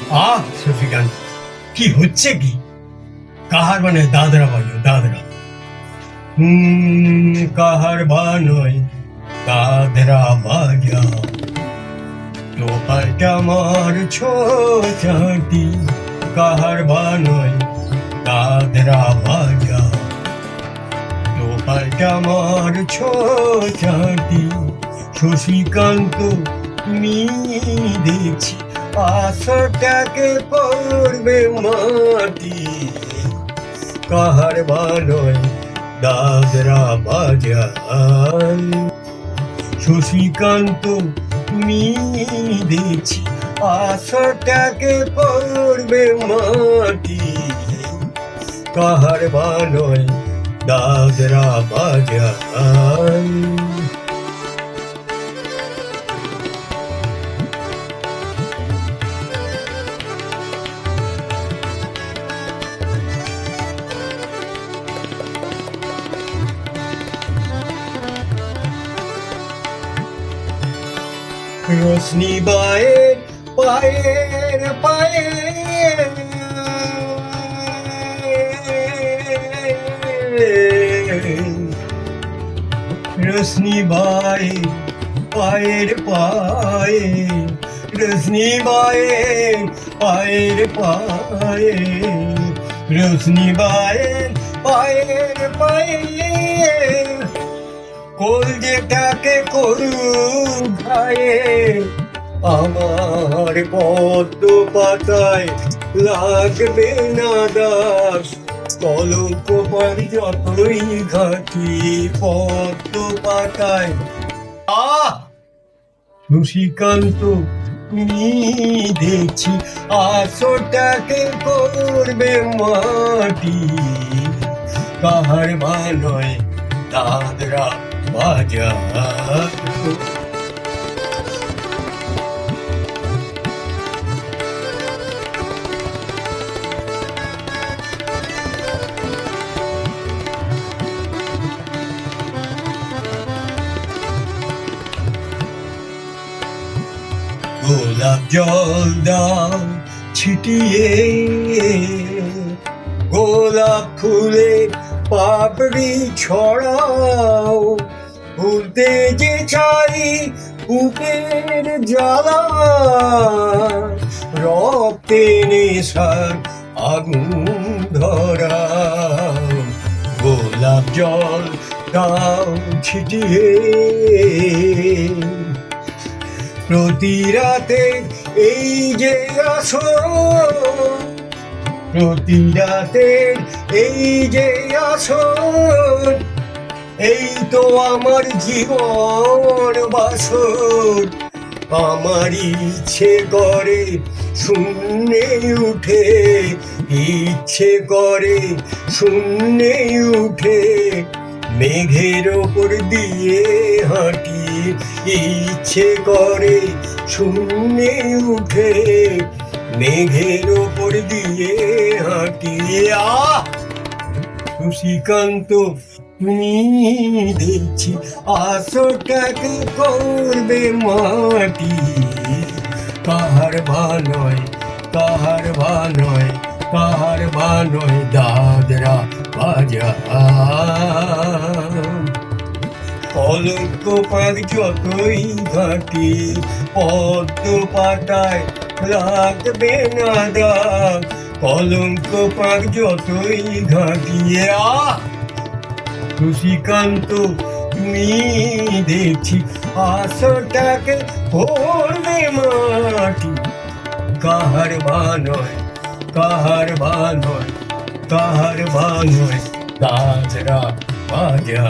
শশীকান্ত, কি হচ্ছে কি? কাহার মানে দাদরা বাজো দাদরা? কাহার বানয় দাদরা বাজা, লোহাটা আমার ছোটি। কাহার বানয় দাদরা বাজা, লোহাটা আমার ছোটি। শশীকান্ত, তুমি দেখছি আশাটাকে করবে মাটি। কাহার বানয় দাদরা বাজায়। শশীকান্ত, তুমি দেখছি আশাটাকে করবে মাটি। কাহার বানয় দাদরা বাজায়। রোশনি বায়ের পায়ের পায়ে, রোশনি বায়ের পায়ের পায়ে, রোশনি বায়ের পায়ের পায়ে, রোশনি বায়ের পায়ের পায়ে। কলজেটাকে করু ভাইয়ে, আমার পদ্ম পাতায় লাগবে না দাস। কলঙ্ক পাই যতই ঘাটি পদ্ম পাতায়। শশীকান্ত, তুমি দেখছি আশাটাকে করবে মাটি। কাহার বানয় দাদরা বাজা। গোলাপ জল দাও ছিটিয়ে, গোলাপ ফুলে পাপড়ি ছড়াও। ভুলতে যে চাই বুকের জ্বালা, রক্তে নেশার আগুন ধরাও। গোলাপ জল দাও ছিটিয়ে, প্রতি রাতে এই যে আসর, প্রতি রাতে এই যে আসর। এই তো আমার জীবন বাসর। আমার ইচ্ছে করে শূন্যে উঠে, ইচ্ছে করে শূন্যে উঠে মেঘের ওপর দিয়ে হাঁটি। ইচ্ছে করে শূন্যে উঠে মেঘের ওপর দিয়ে হাঁটি। শশীকান্ত, তুমি দেখছি আশাটাকে করবে মাটি। কাহার বানয়, কাহার বানয়, কাহার বানয় দাদরা বাজা। কলঙ্ক পাক যতই ঘাটি পদ্ম পাতায় লাগবে না দাগ। কলঙ্ক পাক যতই ঘাটিয়ে। শশীকান্ত, তুমি দেখছি আশাটাকে করবে মাটি। কাহার বানয়, কাহার বানয়, কাহার বানয় দাদরা বাজা।